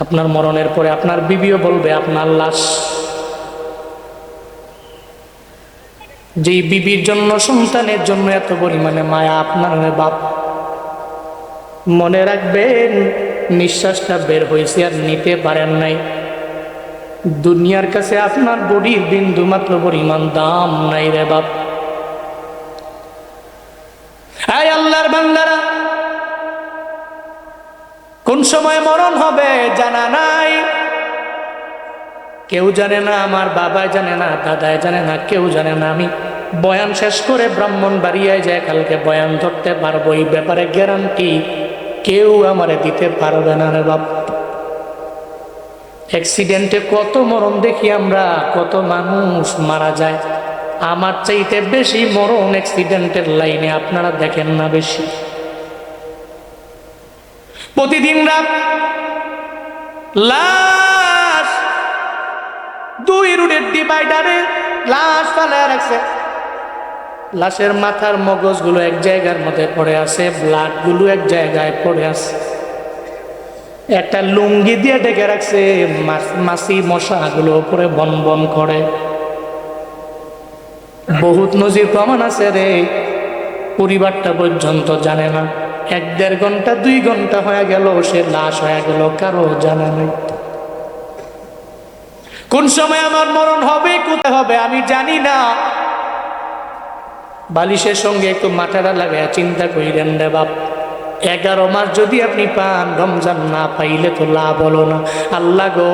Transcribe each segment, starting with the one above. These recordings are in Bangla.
আপনার মরণের পরে আপনার বিবিও বলবে আপনার লাশ। যেই বিবির জন্য, সন্তানের জন্য এত পরিমাণে মায়া আপনার বাপ, মনে রাখবেন নিঃশ্বাসটা বের হয়েছে আর নিতে পারেন নাই। দুনিয়ার কাছে আপনার বডির বিন্দু মাত্র পরিমাণ দাম নাই রে বাপ। এই আল্লাহর বান্দারা, কোন সময় মরণ হবে জানা নাই। কেউ জানে না, আমার বাবা জানে না, দাদাই জানে না, কেউ জানে না। আমি বয়ান শেষ করে ব্রাহ্মণবাড়িয়ায় যায় কালকে বয়ান ধরতে পারবো, এই ব্যাপারে গ্যারান্টি কেউ আমারে দিতে পারবে না রে বাপ। অ্যাক্সিডেন্টে কত মরণ দেখি আমরা, কত মানুষ মারা যায়। আমার চাইতে বেশি মরণ অ্যাক্সিডেন্টের লাইনে আপনারা দেখেন না বেশি। প্রতিদিন রাত লাশ, 2 রোডের ডিভাইডারে লাশ ফালায় রাখছে। লাশের মাথার মগজগুলো এক জায়গার মধ্যে পড়ে আছে, ব্লাড গুলো এক জায়গায় পড়ে আছে। একটা লুঙ্গি দিয়ে ঢেকে রাখছে, মাছি মশা গুলো উপরে বন বন করে। বহুত নজির প্রমাণ আছে রে। পরিবারটা পর্যন্ত জানে না, 1-1.5 ঘন্টা 2 ঘন্টা হয়ে গেল, সে লাশ হয়ে গেল, কারো জানা নেই। কোন সময় আমার মরণ হবে, কোথায় হবে আমি জানি না। বালিশের সঙ্গে একটু মাথাটা লাগায় চিন্তা করিলেন রে বাপ। 11 মাস যদি আপনি পান, রমজান না পাইলে তো লাভ হলো না। আল্লাহ গো,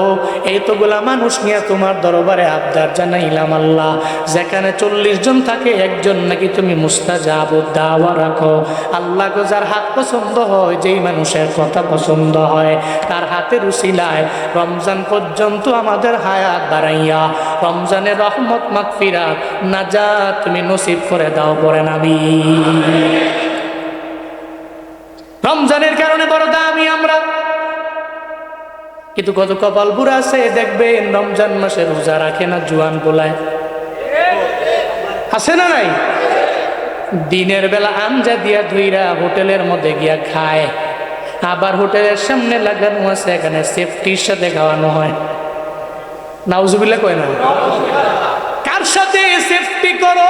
এতগুলা মানুষ নিয়ে তোমার দরবারে আবদার জানাইলাম আল্লাহ, যেখানে 40 জন থাকে একজন নাকি তুমি মুস্তাজাবুদ দাওয়া রাখো। আল্লাহ গো, যার হাত পছন্দ হয়, যেই মানুষের কথা পছন্দ হয়, তার হাতের উসিলায় রমজান পর্যন্ত আমাদের হায়াত বাড়াইয়া রমজানের রহমত মাগফিরাত নাজাত তুমি নসিব করে দাও, পড়ে নবী। রমজানের কারণে বড় দামি আমরা, কিন্তু কত কপাল বুড়া আছে দেখবেন রমজান মাসে রোজা রাখে না, জুয়ান গোলায় আছে না নাই? দিনের বেলা আমজা দিয়া ধুইরা হোটেলের মধ্যে গিয়া খায়, আবার হোটেলের সামনে লাগানো আছে, এখানে সেফটির সাথে খাওয়ানো হয়। নাউজুবিল্লাহ কয় না? কার সাথে সেফটি করো?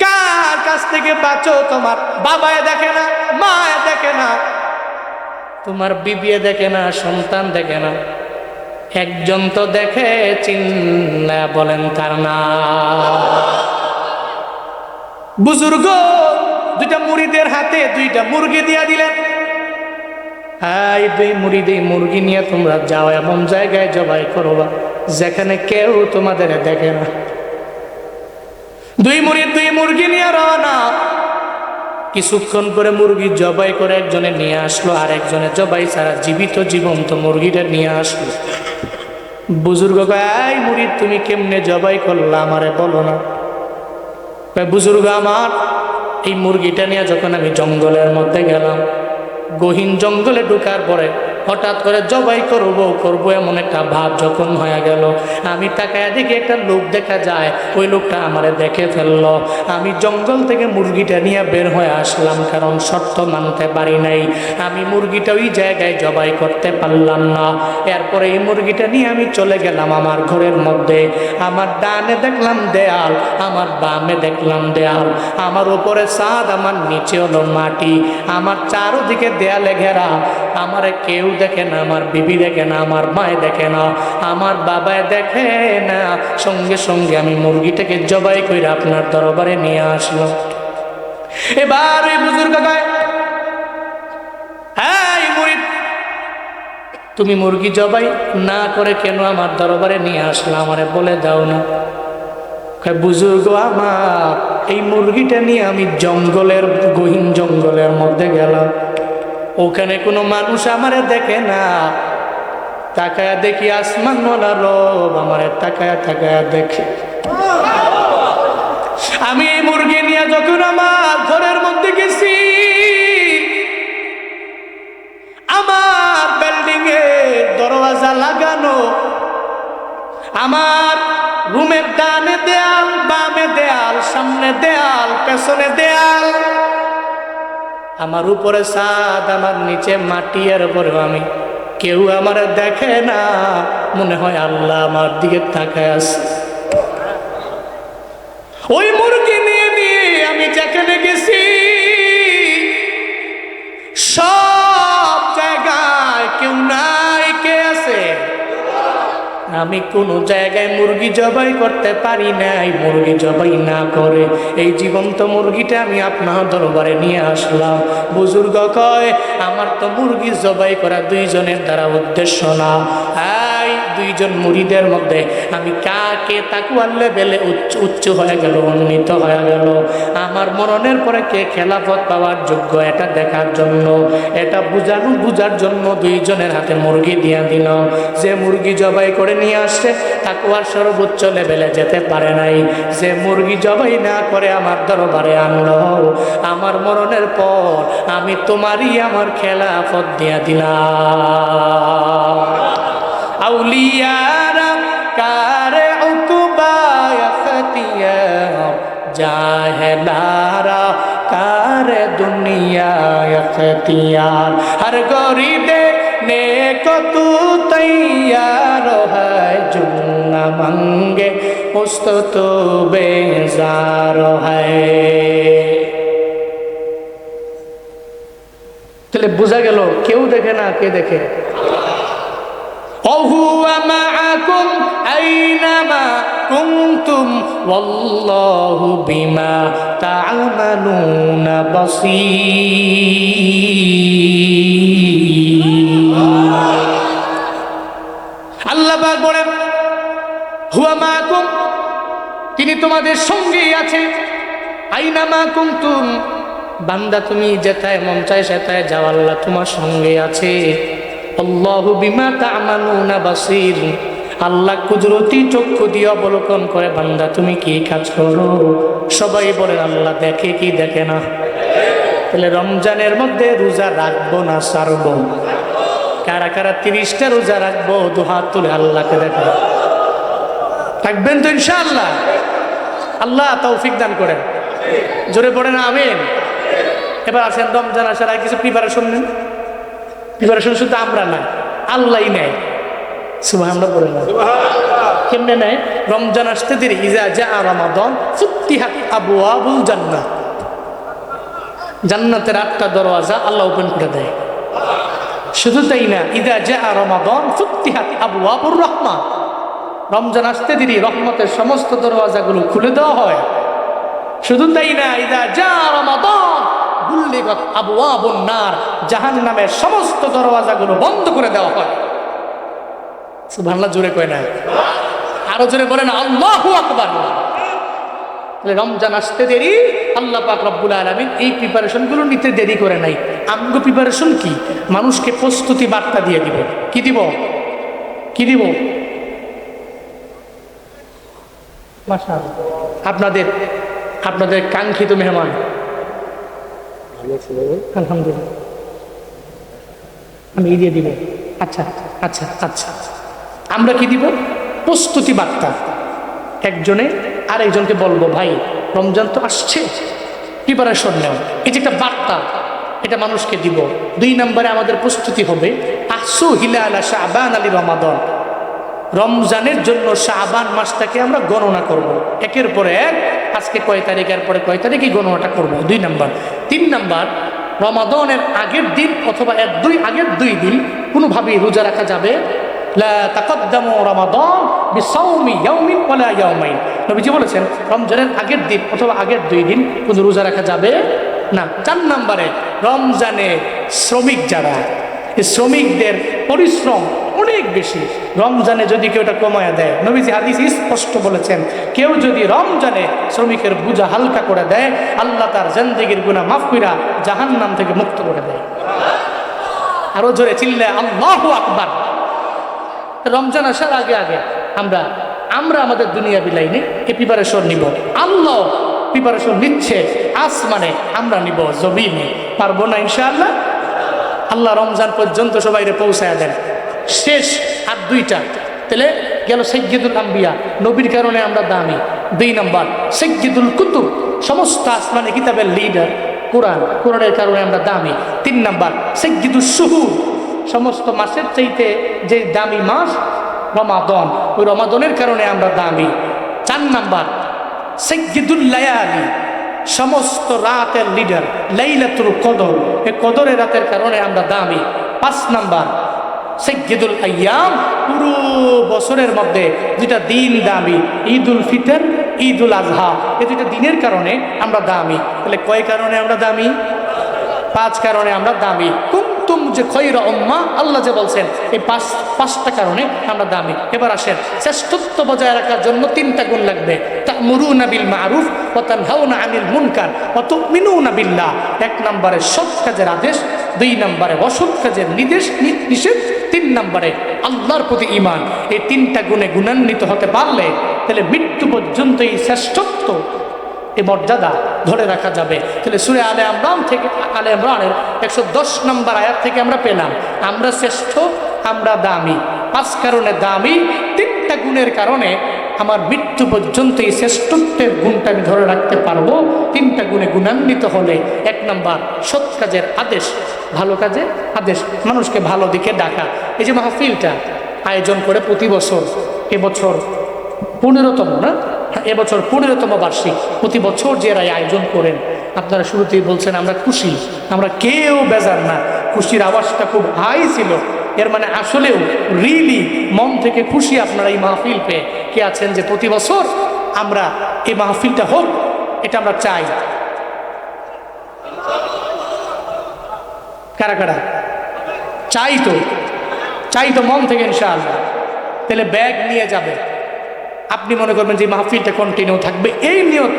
কার কাছ থেকে বাঁচো? তোমার বাবায় দেখে না, মায় দেখে না, তোমার বিবিয়ে দেখে না, সন্তান দেখে না, একজন তো দেখে, চিন্না বলেন তার না। বুজুর্গ 2টা মুরিদের হাতে 2টা মুরগি দিয়া দিলেন। এই 2 মুরগি নিয়ে তোমরা যাও, এমন জায়গায় জবাই করবা যেখানে কেউ তোমাদের দেখে না। 2 মুরগি নিয়ে রওনা। কিছুক্ষণ পরে মুরগি জবাই করে একজনে নিয়ে আসলো, আর একজনে জবাই ছাড়া জীবিত জীবন্ত মুরগিটা নিয়ে আসলো। বুজুর্গ কয়, এই মুরিদ তুমি কেমনে জবাই করলা আমারে বলো না? কয়, বুজুর্গ আমার এই মুরগিটা নিয়ে যখন আমি জঙ্গলের মধ্যে গেলাম, গহীন জঙ্গলে ঢুকার পরে হঠাৎ করে জবাই করবো এমন একটা ভাব যখন হয়ে গেল, আমি তাকায় দেখি একটা লোক দেখা যায়, ওই লোকটা আমারে দেখে ফেললো। আমি জঙ্গল থেকে মুরগিটা নিয়ে বের হয়ে আসলাম, কারণ শর্ত মানতে পারি নাই। আমি মুরগিটা ওই জায়গায় জবাই করতে পারলাম না। এরপরে এই মুরগিটা নিয়ে আমি চলে গেলাম আমার ঘরের মধ্যে। আমার ডানে দেখলাম দেয়াল, আমার বামে দেখলাম দেয়াল, আমার উপরে ছাদ, আমার নিচে হলো মাটি, আমার চারদিকে দেয়ালে ঘেরা। আমারে কেউ দেখে না, আমার বিবি দেখে না, আমার মায় দেখে না, আমার বাবায় দেখে না। সঙ্গে সঙ্গে আমি মুরগিটাকে জবাই করে আপনার দরবারে নিয়ে আসলাম। এবার ওই বুজুর্গ কয়, এই মুরিদ, তুমি মুরগি জবাই না করে কেন আমার দরবারে নিয়ে আসলাম, আমারে বলে দাও না। কয়, বুজুর্গ আমার এই মুরগিটা নিয়ে আমি গহীন জঙ্গলের মধ্যে গেলাম, ওখানে কোনো মানুষ আমারে দেখে না। তাকায়া দেখি আসমান ওয়ালা রব আমারে তাকায়া তাকায়া দেখে। আমি এই মুরগি নিয়ে যখন আমার ঘরের মধ্যে গেছি, আমার বিল্ডিং এর দরওয়াজা লাগানো, আমার রুমের ডানে দেয়াল, বামে দেয়াল, সামনে দেয়াল, পেছনে দেয়াল, আমার উপরে ছাদ, আমার নিচে মাটি, এর উপরেও আমি, কেউ আমার দেখে না, মনে হয় আল্লাহ আমার দিকে তাকায় আছে। ওই মুরগি নিয়ে আমি যেখানে গেছি সব জায়গায় কেউ নাই, কে আছে? আমি কোন জায়গায় মুরগি জবাই করতে পারি নাই। মুরগি জবাই না করে এই জীবন্ত মুরগিটা আমি আপনার দরবারে নিয়ে আসলাম। বুজুর্গ কয়, আমার তো মুরগি জবাই করা দুইজনের দ্বারা উদ্দেশ্য না। এই দুইজন মুরিদের মধ্যে আমি কাকে তাকুয়ার লেভেলে উচ্চ হয়ে গেল, উন্নীত হয়ে গেল, আমার মরণের পরে কে খেলাফত পাওয়ার যোগ্য, এটা দেখার জন্য, এটা বুঝার জন্য দুইজনের হাতে মুরগি দিয়া দিল। যে মুরগি জবাই করে নিয়ে আসছে তাকুয়ার সর্বোচ্চ লেভেলে যেতে পারে নাই। যে মুরগি জবাই না করে আমার দরবারে আনলো, আমার মরণের পর আমি তোমারই আমার খেলাফত দিয়া দিলাম। আউলিয়ারা কারে উকুবা ইখতিয়ার, জাহেলারা কারে দুনিয়া ইখতিয়ার। হর গরিবে नेक तू तैयार है, जुम्ना मंगे उस्त तो बेजार है। তাহলে বোঝা গেল কেউ দেখে না, কে দেখে? وهو معكم أينما كنتم والله بما تعملون بصير। আল্লাহ পাক বলেন, হুয়া মাকুম, তিনি তোমাদের সঙ্গেই আছে। আইনামা কুনতুম, বান্দা তুমি যেথায় মন চায় সেথায় যাও, আল্লাহ তোমার সঙ্গে আছে। আল্লাহু বিমা তা'মালুনা বাসীর, আল্লাহ কুদরতি চক্ষু দিয়ে অবলোকন করে বান্দা তুমি কি কাজ করো। সবাই বলেন আল্লাহ দেখে কি দেখে না? তাহলে রমজানের মধ্যে রোজা রাখবো না ছাড়বো? কারা কারা 30টা রোজা রাখবো? দুহাত তুলে আল্লাহকে দেখো। থাকবেন তো ইনশাআল্লাহ? আল্লাহ তৌফিক দান করেন। জোরে পড়েন আমিন। এবার আসেন রমজান আসার আগে কিছু প্রিপারেশন নেন। প্রিপারেশন শুধু আমরা না, আল্লাহই নেয়। সুবহানাল্লাহ পড়েন না? কেমনে নেয়? রমজান আসতে দেরি, ইজা জাআ রমাদান ফুতিহাত আবওয়াবুল জান্নাহ, জান্নাতের 8টা দরওয়াজা আল্লাহ ওপেন করে দেয়। শুধু তাই না, ইদা জাআ রমাদান ফুতিহাত আবওয়াবুর রাহমাহ, রমজান আসতে দেরি রহমতের সমস্ত দরওয়াজাগুলো খুলে দেওয়া হয়। শুধু তাই না, ইদা জাআ রমাদান গুল্লিগাত আবওয়াবুন নার, জাহান্নামের সমস্ত দরওয়াজাগুলো বন্ধ করে দেওয়া হয়। সুবহানাল্লাহ জোরে কয় না? আরো জোরে বলেন আল্লাহু আকবার। রমজান আসতে দেরি, আল্লাহ পাক রব্বুল আলামিন এই প্রিপারেশনগুলো নিতে দেরি করে নাই। আমগো প্রিপারেশন কি? মানুষকে প্রস্তুতি বার্তা দিয়ে দিব। কি দিব? কি দিব? মাশাআল্লাহ, আপনাদের কাঙ্ক্ষিত মেহমান। আলহামদুলিল্লাহ, আমি দিয়ে দিব। আচ্ছা আচ্ছা আচ্ছা, আমরা কি দিব? প্রস্তুতি বার্তা। একজনে আরেকজনকে বলবো, ভাই রমজান তো আসছে, প্রিপারেশন নেও। এই যে একটা বার্তা, এটা মানুষকে দিব। 2 নম্বরে আমাদের প্রস্তুতি হবে আসু হিলালা শাবান আলী রমাদান, রমজানের জন্য শাবান মাসটাকে আমরা গণনা করব। একের পরে এক, আজকে কয় তারিখ, এরপরে কয় তারিখ, এই গণনাটা করব। 2 নম্বর। 3 নম্বর, রমাদানের আগের দিন অথবা আগের 2 দিন কোনোভাবেই রোজা রাখা যাবে লা তাকদ্দামু রমাদান বিসাওমি ইয়াউমিন ওয়ালা ইয়াউমাইন। নবীজি বলেছেন রমজানের আগের দিন অথবা আগের 2 দিন কোনো রোজা রাখা যাবে না। 4 নম্বরে, রমজানে শ্রমিক যারা, এই শ্রমিকদের পরিশ্রম অনেক বেশি। রমজানে যদি কেউ এটা কমায় দেয়, নবীজি হাদিস স্পষ্ট বলেছেন, কেউ যদি রমজানে শ্রমিকের বোঝা হালকা করে দেয়, আল্লাহ তার জিন্দেগির গুনাহ মাফ কইরা জাহান্নাম থেকে মুক্ত করে দেয়। আরো জোরে চিল্লায় আল্লাহু আকবার। রমজান আসার আগে আগে আমরা আমাদের দুনিয়া বিলাইনে এই প্রিপারেশন নিব। আল্লাহ প্রিপারেশন নিচ্ছে আসমানে, আমরা নিব জমিনে। পারবো না ইনশাআল্লাহ? আল্লাহ রমজান পর্যন্ত সবাইরে পৌঁছায় দেন। শেষ আর 2টা, তাহলে গেল সাইয়্যিদুল আম্বিয়া, নবীর কারণে আমরা দামি। 2 নম্বর, সাইয়্যিদুল কুতুব, সমস্ত আসমানি কিতাবের লিডার কোরআনের কারণে আমরা দামি। 3 নাম্বার সাইয়্যিদুশ শুহুর, সমস্ত মাসের চাইতে যে দামি মাস রমাদান, ওই রমাদানের কারণে আমরা দামি। 4 নাম্বার সাইয়্যিদুল লায়ালি, সমস্ত রাতের লিডার লাইলাতুল কদর, এই কদরের রাতের কারণে আমরা দামি। 5 নাম্বার সাইয়্যিদুল আইয়াম, পুরো বছরের মধ্যে যেটা দিন দামি, ঈদুল ফিতর, ঈদুল আজহা, এই দুটো দিনের কারণে আমরা দামি। তাহলে কয় কারণে আমরা দামি? 5 কারণে আমরা দামি। কুনতুম যে খয়রা উম্মাহ, আল্লাহ যে বলছেন এই 5টা কারণে আমরা দামি। এবার আসেন, শ্রেষ্ঠত্ব বজায় রাখার জন্য 3টা গুণ লাগবে। তা'মুরুনা বিল মা'রুফ ওয়া তানহাউনা আনিল মুনকার ওয়া তু'মিনুনা বিল্লাহ। 1 নম্বরে সৎ কাজের আদেশ, 2 নম্বরে অসৎ কাজের নিষেধ, 3 নম্বরে আল্লাহর প্রতি ঈমান। এই 3টা গুণে গুণান্বিত হতে পারলে তাহলে মৃত্যু পর্যন্ত এই শ্রেষ্ঠত্ব, এই মর্যাদা ধরে রাখা যাবে। তাহলে সূরা আলে ইমরানের 110 নম্বর আয়াত থেকে আমরা পেলাম আমরা শ্রেষ্ঠ, আমরা দামি। 5 কারণে দামি, 3টা গুণের কারণে আমার মৃত্যু পর্যন্ত এই শ্রেষ্ঠত্বের গুণটা আমি ধরে রাখতে পারবো। 3টা গুণে গুণান্বিত হলে 1 নম্বর সৎ কাজের আদেশ, ভালো কাজে আদেশ, মানুষকে ভালো দিকে ডাকা। এই যে মাহফিলটা আয়োজন করে প্রতি বছর, এবছর 15তম না, এবছর 15তম বার্ষিক, প্রতি বছর যে এরা আয়োজন করেন, আপনারা শুরুতেই বলছেন আমরা খুশি, আমরা কেউ বেজার না। খুশির আওয়াজটা খুব হাই ছিল, এর মানে আসলেও রিয়েলি মন থেকে খুশি আপনারা এই মাহফিল পেয়ে। কে আছেন যে প্রতি বছর আমরা এই মাহফিলটা হোক, এটা আমরা চাই? কারা কারা চাই তো মন থেকে ইনশাআল্লাহ। তাহলে ব্যাগ নিয়ে যাবে, আপনি মনে করবেন যে মাহফিলটা কন্টিনিউ থাকবে এই নিয়ত।